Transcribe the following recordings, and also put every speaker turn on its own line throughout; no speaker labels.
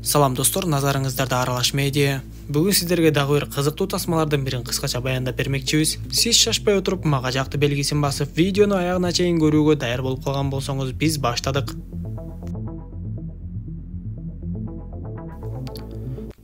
Салам достор, назарыңыздарда Аралаш медиа. Бүгін сіздерге дагы бир кызыктуу тасмалардын бирин кыскача баяндап бермекчибиз. Сиз шашпай отуруп мага жакты белгисин басып, видеону аягына чейин көрүүгө даяр болуп калган болсоңуз, биз баштадык.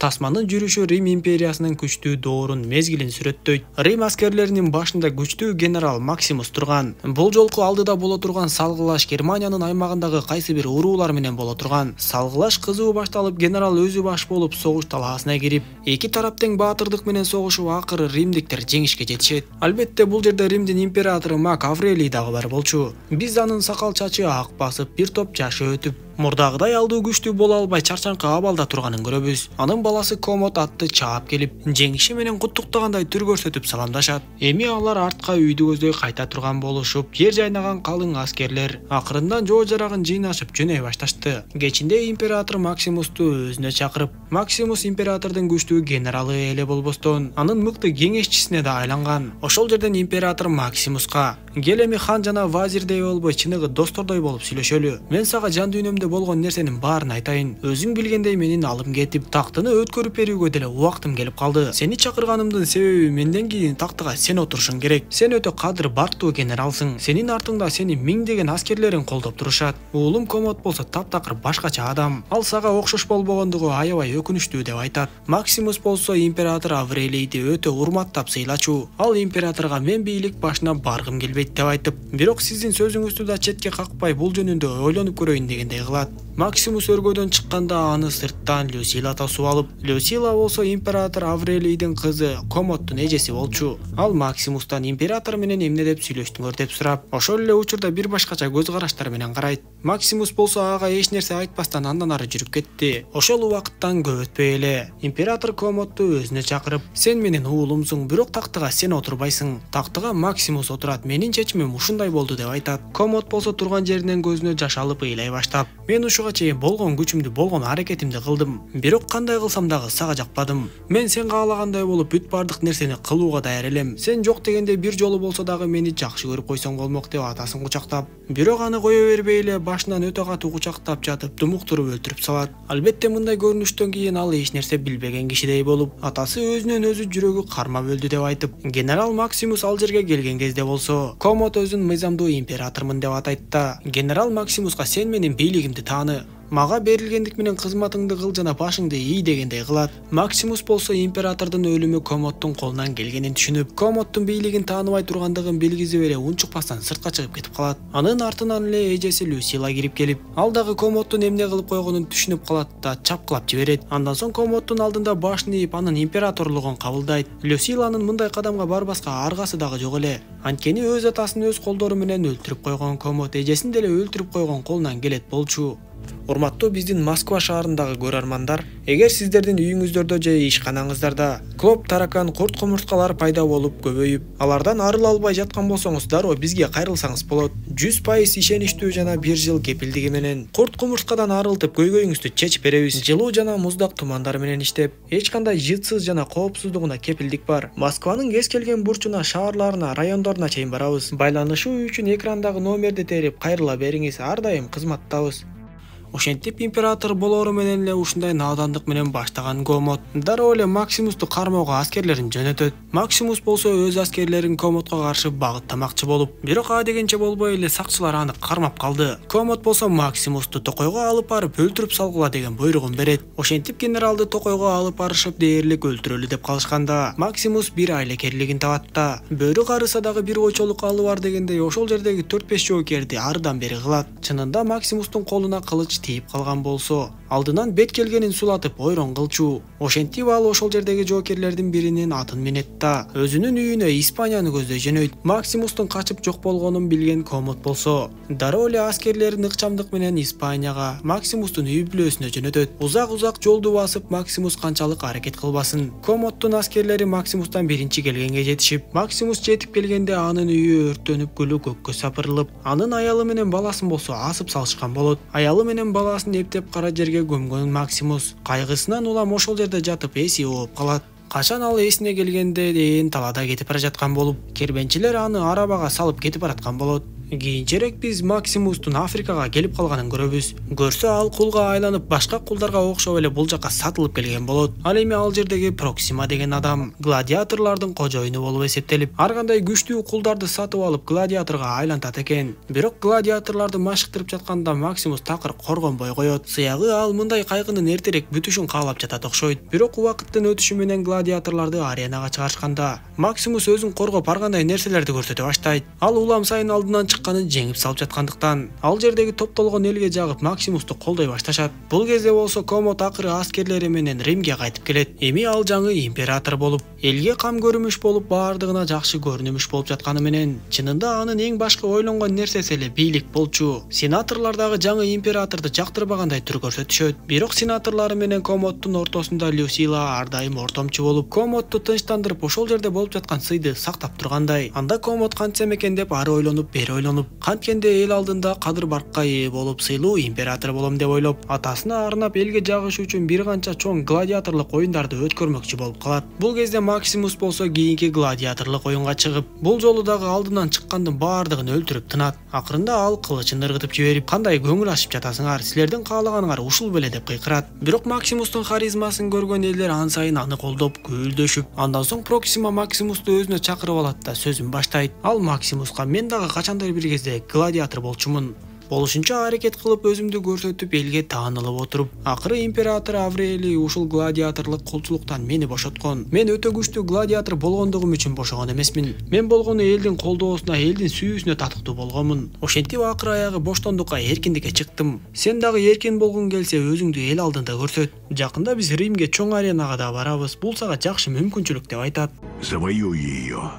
Тасманын жүрүшү Рим империясынын күчтүү доорун мезгилин сүрөттөйт. Рим аскерлеринин башында күчтүү генерал Максимус турган. Бул жолку алдыда боло турган салгылаш Германиянын аймагындагы кайсы бир уруулар менен боло турган. Салгылаш кызуу башталып, генерал өзү баш болуп согуш талаасына кирип, эки тарап тең баатырдык менен согушуп, акыры римдиктер жеңишке жетишет. Албетте, бул жерде Римдин императору Марк Аврелий дагы бар болчу. Биз анын сакал чачы ак басып, бир топ жашы өтүп, мурдагыдай алдуу күчтүү боло албай чарчаңкы абалда турганын көрөбүз. Анын баласы Комод атты чаап келип, жеңиши менен куттуктагандай түр көрсөтүп саламдашат. Эми алар артка үйдү көздөй кайта турган болушуп, жер жайнаган калың аскерлер акырындан жоо жарагын жыйнашып жөнөй башташты. Кечинде император Максимусту өзүнө чакырып, Максимус императордун күчтүү генералы эле болбостон, анын мыкты кеңешчисине да айланган. Ошол жерден император Максимуска: "Кел эми хан жана вазирдей болбой, чыныгы достордой болуп сүйлөшөлү. Мен сага жан дүйнөмдө болгон нерсенин баарын айтайын. Өзүң билгендей менин алым кетип, тактыны өткөрүп берүүгө деле убактым келип калды. Сени чакырганымдын себеби, менден кийин тактыга сен отурушуң керек. Сен өтө кадыр бактуу генералсың. Сенин артыңда сени миңдеген аскерлериң колдоп турушат. Уулум Комод болсо таптакыр башкача адам. Ал сага окшош болбогондугу аябай өкүнүчтүү" деп айтат. Максимус болсо император Аврелийди өтө урматтап сыйлачу. Ал императорга "Мен бийлик башына баргым келбейт" деп айтып, "Бирок сиздин сөзүңүздү да четке какпай, бул жөнүндө ойлонуп көрөйүн" дегендей кылат. Максимус өргөдөн чыкканда аны сырттан Люсила тосуп алып, Люсила болсо император Аврелийдин кызы Комоддун эжеси болчу. Ал Максимустан император менен эмне деп сүйлөштүңөр деп сурап, ошол эле учурда бир башкача көз караштар менен карайт. Максимус болсо ага эч нерсе айтпастан андан ары жүрүп кетти. Ошол убакыттан көп өтпөй эле император Комодду өзүнө чакырып: "Сен менин уулумсуң, бирок тактыга сен отурбайсың. Тактыга Максимус отурат. Менин чечимим ушундай болду" деп айтат. Комод болсо турган жеринен көзүнө жаш алып ыйлай баштап: "Мен ушуга чейин болгон күчүмдү, болгон аракетимди кылдым. Бирок кандай кылсам дагы сага жакпадым. Мен сен каалагандай болуп бүт бардык нерсени кылууга даяр элем. Сен жок дегенде бир жолу болсо дагы мени жакшы көрүп койсоң болмок" деп атасын кучактап, бирок аны кое бербей эле башынан өтө катуу кучактап жатып, думуктуруп өлтүрүп салат. Албетте, мындай көрүнүштөн кийин ал эч нерсе билбеген кишидей болуп, атасы өзүнөн өзү жүрөгү кармап өлдү деп айтып, генерал Максимус ал жерге келген кезде болсо, Комод өзүн мыйзамдуу императормун деп атайт да, генерал Максимуска "Сен менин бийлигимди тааны. Мага берилгендик менен кызматыңды кыл жана башыңды ий" дегендей кылат. Максимус болсо императордун өлүмү Комоддун колунан келгенин түшүнүп, Комоддун бийлигин тааныбай тургандыгын билгизип эле унчукпастан сыртка чыгып кетип калат. Анын артынан эле эжеси Люсила кирип келип, ал дагы Комоддун эмне кылып койгонун түшүнүп калат да чапкылап жиберет. Андан соң Комоддун алдында башын ийип, анын императорлугун кабылдайт. Люсиланын мындай кадамга барбаска аргасы дагы жок эле. Анткени өз атасын өз колдору менен өлтүрүп койгон Комод эжесин деле өлтүрүп койгон колунан келет болчу. Урматтуу биздин Москва шаарындагы көрөрмандар, эгер сиздердин үйүңүздөрдө же ишканаңыздарда клоп, таракан, курт кумурскалар пайда болуп көбөйүп, алардан арыла албай жаткан болсоңуз, дароо бизге кайрылсаңыз болот. 100% ишеничтүү жана 1 жыл кепилдиги менен курт кумурскадан арылтып көйгөйүңүздү чечип беребиз. Жылуу жана муздак тумандар менен иштеп, эч кандай жытсыз жана коопсуздугуна кепилдик бар. Москванын кез келген бурчуна, шаарларына, райондоруна чейин барабыз. Байланышуу үчүн экрандагы номерди терип кайрыла бериңиз, ар дайым кызматтабыз. Ошентип император болору менен эле ушундай наадандык менен баштаган Комод дароо эле Максимусту кармоого аскерлерин жөнөтөт. Максимус болсо өз аскерлерин Комодго каршы багыттамакчы болуп, бирок дегенче болбой эле сакчылар аны кармап калды. Комод болсо Максимусту Токойго алып барып өлтүрүп салгыла деген буйругун берет. Ошентип генералды Токойго алып барышып дээрлик өлтүрөлү деп калышканда, Максимус бир айлакерлигин табат да, бөрү карыса дагы бир ойчолук алы бар дегендей ошол жердеги 4-5 жоокерди арыдан бери кылат. Чынында Максимустун колуна кылыч тийип калган болсо, алдынан бет келгенин сулатып ойрон кылчу. Ошентип ал ошол жердеги жоокерлердин биринин атын минет да өзүнүн үйүнө Испанияны көздөй жөнөйт. Максимустун качып жок болгонун билген Комод болсо, дароо эле аскерлерин ыкчамдык менен Испанияга, Максимустун үй бүлөсүнө жөнөтөт. Узак жолду басып, Максимус канчалык аракет кылбасын, Комоддун аскерлери Максимустан биринчи келгенге жетишип, Максимус жетип келгенде анын үйү өрттөнүп, гүлү көккө сапырылып, анын аялы менен баласын болсо асып салышкан болот. Аялы менен баласын эптеп кара жерге көмгөн Максимус кайгысынан улам ошол жерде жатып эси ооп калат. Качан ал эсине келгенде талада кетип бара жаткан болуп, кербенчилер аны арабага салып кетип бараткан болот. Кийинчерээк биз Максимустун Африкага келип калганын көрөбүз. Көрсө ал кулга айланып башка кулдарга окшоп эле бул жака сатылып келген болот. Ал эми ал жердеги Проксима деген адам гладиаторлордун кожоюну болуп эсептелип, ар кандай күчтүү кулдарды сатып алып гладиаторго айлантат экен. Бирок гладиаторлорду машыктырып жатканда Максимус такыр коргонбой коет. Сыягы ал мындай кайгынын эртерээк бүтүшүн каалап жатат окшойт. Бирок убакыттын өтүшү менен гладиаторлорду аренага чыгарышканда Максимус өзүн коргоп ар кандай нерселерди көрсөтө баштайт. Ал улам сайын алдынан чыкканын жеңип салып жаткандыктан ал жердеги топтолгон элге жагып Максимусту колдой башташат. Бул кезде болсо Комод акыры аскерлери менен Римге кайтып келет. Эми ал жаңы император болуп, элге кам көрүмүш болуп, баардыгына жакшы көрүнүмүш болуп жатканы менен, чынында анын эң башкы ойлонгон нерсеси эле бийлик болчу. Сенаторлор дагы жаңы императорду жактырбагандай түр көрсөтүшөт. Бирок сенаторлору менен Комоддун ортосунда Люсила ар дайым ортомчу болуп, Комодду тынчтандырып, ошол жерде болуп жаткан сыйды сактап тургандай. Анда Комод кантсем экен деп ары ойлонуп, бери ойлонуп, канткенде эл алдында кадыр баркка ээ болуп, сыйлуу император болом деп ойлоп, атасына арнап элге жагыш үчүн бир канча чоң гладиаторлук оюндарды өткөрмөкчү болуп калат. Бул кезде Максимус болсо кийинки гладиаторлук оюнга чыгып, бул жолу дагы алдынан чыккандын баардыгын өлтүрүп тынат. Акырында ал кылычын ыргытып жиберип, кандай көңүл ачып жатасыңар, силердин каалаганыңар ушул беле деп кыйкырат. Бирок Максимустун харизмасын көргөн элдер ан сайын аны колдоп, күбөлдөшүп, андан соң Проксима Максимусту өзүнө чакырып алат да сөзүн баштайт. Ал Максимуска: мен дагы качандыр бир кезде гладиатор болчумун. Болушунча аракет кылып өзүмдү көрсөтүп элге таанылып отуруп, акыры император Аврелий ушул гладиаторлук кулчулуктан мени бошоткон. Мен өтө күчтүү гладиатор болгондугум үчүн бошогон эмесмин. Мен болгону элдин колдоосуна, элдин сүйүүсүнө татыктуу болгонмун. Ошентип акыры аягы боштондукка, эркиндикке чыктым. Сен дагы эркин болгуң келсе, өзүңдү эл алдында көрсөт. Жакында биз Римге чоң аренага да барабыз. Бул сага жакшы мүмкүнчүлүк деп айтат.
Завоюй ее,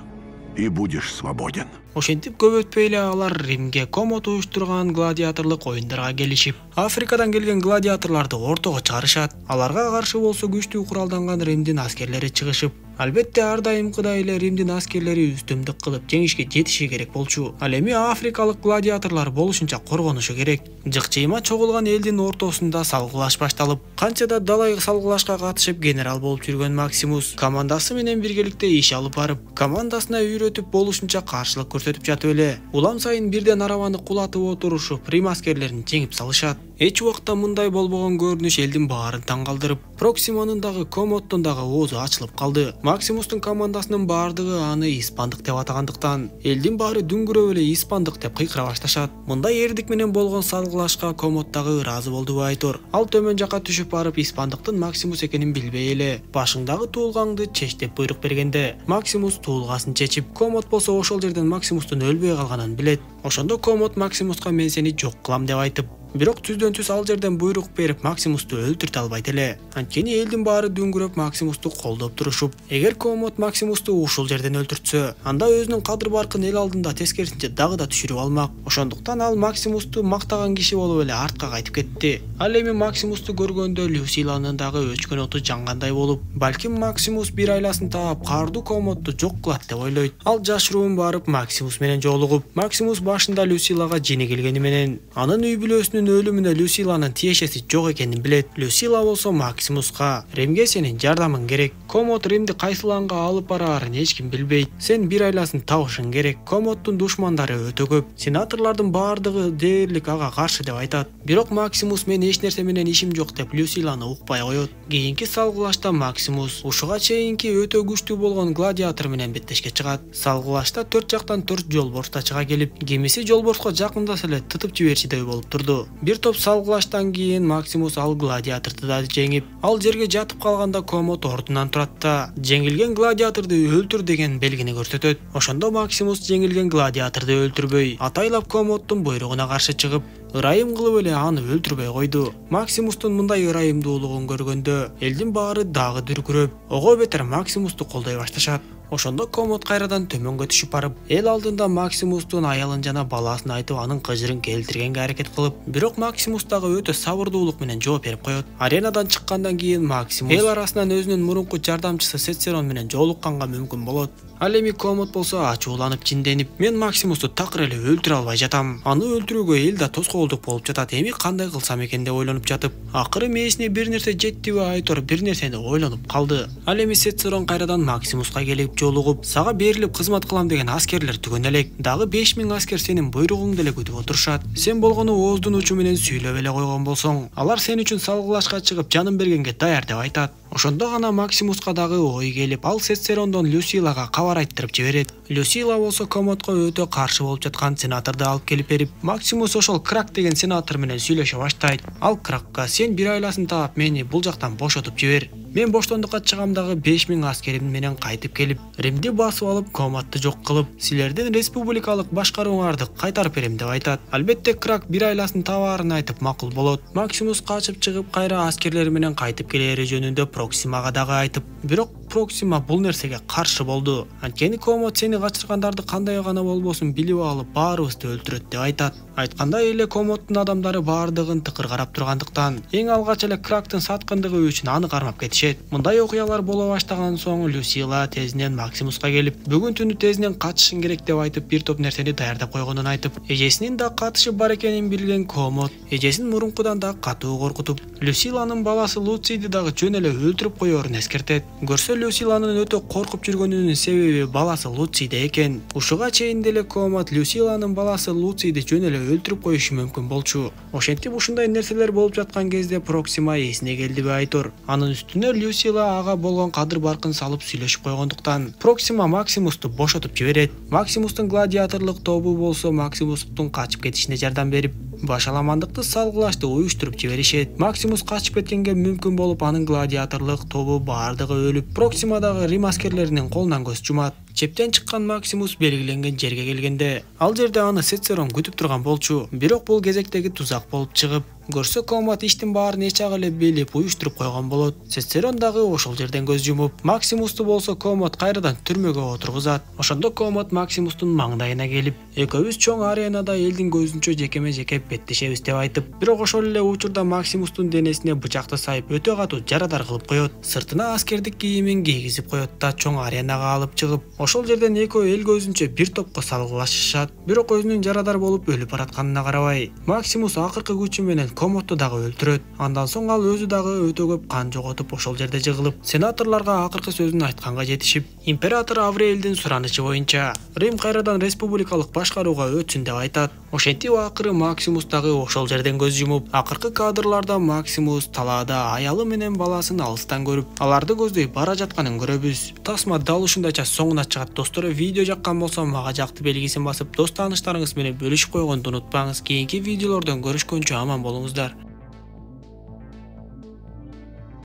и будешь свободен.
Ошентип көп өтпөй эле алар Римге Комод уюштурган гладиаторлук оюндарга келишип, Африкадан келген гладиаторлорду ортого чыгарышат. Аларга каршы болсо күчтүү куралданган Римдин аскерлери чыгышып, албетте ар дайымкыдай эле Римдин аскерлери үстөмдүк кылып жеңишке жетиши керек болчу. Ал эми африкалык гладиаторлор болушунча коргонушу керек. Жыкчыйма чогулган элдин ортосунда салгылаш башталып, канча да далай салгылашка катышып генерал болуп жүргөн Максимус командасы менен биргеликте иш алып барып, командасына үйрөтүп болушунча каршылык көрсөтүп жатып эле, улам сайын бирден арабаны кулатып отурушуп, Рим аскерлерин жеңип салышат. Эч убакта мындай болбогон көрүнүш элдин баарын таң калтырып, Проксиманын дагы Комоддун дагы оозу ачылып калды. Максимустун командасынын баардыгы аны испандык деп атагандыктан, элдин баары дүңгүрөп эле испандык деп кыйкыра башташат. Мындай эрдик менен болгон салгылашка Комод дагы ыраазы болду айтор. Ал төмөн жака түшүп барып, испандыктын Максимус экенин билбей эле, башыңдагы туулгаңды чеч деп буйрук бергенде, Максимус туулгасын чечип, Комод болсо ошол жерден Максимустун өлбөй калганын билет. Ошондо Комод Максимуска: мен сени жок кылам деп айтып, бирок түздөн түз ал жерден буйрук берип Максимусту өлтүртө албайт эле. Анткени элдин баары дүңгүрөп Максимусту колдоп турушуп, эгер Комод Максимусту ушул жерден өлтүртсө, анда өзүнүн кадыр баркын эл алдында тескерисинче дагы да түшүрүп алмак. Ошондуктан ал Максимусту мактаган киши болуп эле артка кайтып кетти. Ал эми Максимусту көргөндө Люсиланын дагы өчкөн оту жангандай болуп, балким Максимус бир айласын таап каардуу Комодду жок кылат деп ойлойт. Ал жашыруун барып Максимус менен жолугуп, Максимус башында Люсилага жени келгени менен, анын үй бүлөсүнүн өлүмүнө Люсиланын тиешеси жок экенин билет. Люсила болсо Максимуска: Римге сенин жардамың керек. Комод Римди кайсыланга алып бараарын эч ким билбейт. Сен бир айласын табышың керек. Комоддун душмандары өтө көп. Сенаторлордун баардыгы дээрлик ага каршы деп айтат. Бирок Максимус: мен эч нерсе менен ишим жок деп Люсиланы укпай коет. Кийинки салгылашта Максимус ушуга чейинки өтө күчтүү болгон гладиатор менен беттешке чыгат. Салгылашта 4 жактан 4 жолборс да чыга келип, кемиси жолборско жакындаса эле тытып жиберчидөй болуп турду. Бир топ салгылаштан кийин Максимус ал гладиаторду да жеңип, ал жерге жатып калганда Комод ордунан турат да жеңилген гладиаторду өлтүр деген белгини көрсөтөт. Ошондо Максимус жеңилген гладиаторду өлтүрбөй, атайлап Комоддун буйругуна каршы чыгып, ырайым кылып эле аны өлтүрбөй койду. Максимустун мындай ырайымдуулугун көргөндө элдин баары дагы дүркүрөп, ого бетер Максимусту колдой башташат. Ошондо Комод кайрадан төмөнгө түшүп барып, эл алдында Максимустун аялын жана баласын айтып, анын кыжырын келтиргенге аракет кылып, бирок Максимус дагы өтө сабырдуулук менен жооп берип коет. Аренадан чыккандан кийин Максимус эл арасынан өзүнүн мурунку жардамчысы Цицерон менен жолукканга мүмкүн болот. Ал эми Комод болсо ачууланып жинденип, мен Максимусту такыр эле өлтүрө албай жатам. Аны өлтүрүүгө эл да тоскоолдук болуп жатат. Эми кандай кылсам экен деп ойлонуп жатып, акыры мээсине бир нерсе жеттиби Айтор бир нерсени ойлонуп калды. Ал эми Сетсерон кайрадан Максимуска келип жолугуп, сага берилип кызмат кылам деген аскерлер түгөн элек. Дагы 5000 аскер сенин буйругуңду эле күтүп отурушат. Сен болгону ооздун учу менен сүйлөп эле койгон болсоң, алар сен үчүн салгылашка чыгып жанын бергенге даяр деп айтат. Ошондо гана Максимуска дагы ой келип, ал Сетсерондон Люсилага кабар айттырып жиберет. Люсила болсо Комодко өтө каршы болуп жаткан сенаторду алып келип берип, Максимус ошол Крак деген сенатор менен сүйлөшө баштайт. Ал Кракка: сен бир айласын таап мени бул жактан бошотуп жибер. Мен боштондукка чыгамдагы 5000 аскерим менен кайтып келип, Римди басып алып, Комодду жок кылып, силердин республикалык башкарууңарды кайтарып берем деп айтат. Албетте Крак бир айласын табаарын айтып макул болот. Максимус качып чыгып кайра аскерлери менен кайтып келери жөнүндө Проксимага дагы айтып, бирок Проксима бул нерсеге каршы болду. Анткени Комод сени качыргандарды кандай гана болбосун билип алып, баарыбызды өлтүрөт деп айтат. Айткандай эле Комоддун адамдары баардыгын тыкыр карап тургандыктан, эң алгач эле Крактын саткындыгы үчүн аны кармап кетишет. Мындай окуялар боло баштаган соң Люсила тезинен Максимуска келип, бүгүн түнү тезинен качышың керек деп айтып, бир топ нерсени даярдап койгонун айтып, эжесинин да катышы бар экенин билген Комод эжесин мурункудан да катуу коркутуп, Люсиланын баласы Луцийди дагы жөн эле өлтүрүп коерун эскертет. Көрсө Люсиланын өтө коркуп жүргөнүнүн себеби баласы Луцийде экен. Ушуга чейин деле Комод Люсиланын баласы Луцийди жөн эле өлтүрүп коюшу мүмкүн болчу. Ошентип ушундай нерселер болуп жаткан кезде Проксима эсине келдиби Айтор. Анын үстүнө Люсила ага болгон кадыр баркын салып сүйлөшүп койгондуктан Проксима Максимусту бошотуп жиберет. Максимустун гладиаторлук тобу болсо Максимустун качып кетишине жардам берип, башаламандыкты салгылашты уюштуруп жиберишет. Максимус качып кеткенге мүмкүн болуп, анын гладиаторлук тобу баардыгы өлүп, Проксима дагы Рим аскерлеринин колунан көз жумат. Чептен чыккан Максимус белгиленген жерге келгенде, ал жерде аны Сетсерон күтүп турган болчу. Бирок бул кезектеги тузак болуп чыгып, көрсө Комод иштин баарын эч ак эле билип уюштуруп койгон болот. Сетсерон дагы ошол жерден көз жумуп, Максимусту болсо Комод кайрадан түрмөгө отургузат. Ошондо Комод Максимустун маңдайына келип, экөөбүз чоң аренада элдин көзүнчө жекеме-жеке беттешебиз деп айтып, бирок ошол эле учурда Максимустун денесине бычакты сайып өтө катуу жарадар кылып коет. Сыртына аскердик кийимин кийгизип коет да чоң аренага алып чыгып, ошол жерден экөө эл көзүнчө бир топко салгылашышат. Бирок өзүнүн жарадар болуп өлүп баратканына карабай, Максимус акыркы күчү менен Комодду дагы өлтүрөт. Андан соң ал өзү дагы өтө көп кан жоготуп ошол жерде жыгылып, сенаторлорго акыркы сөзүн айтканга жетишип, император Аврелдин суранычы боюнча Рим кайрадан республикалык башкарууга өтсүн деп айтат. Ошентип акыры Максимус дагы ошол жерден көз жумуп, акыркы кадрларда Максимус талаада аялы менен баласын алыстан көрүп, аларды көздөй бара жатканын көрөбүз. Тасма дал ушундайча соңуна чыгат. Достор, видео жаккан болсо мага жакты белгисин басып, дос тааныштарыңыз менен бөлүшүп койгонду унутпаңыз. Кийинки видеолордон көрүшкөнчө аман болуңуздар.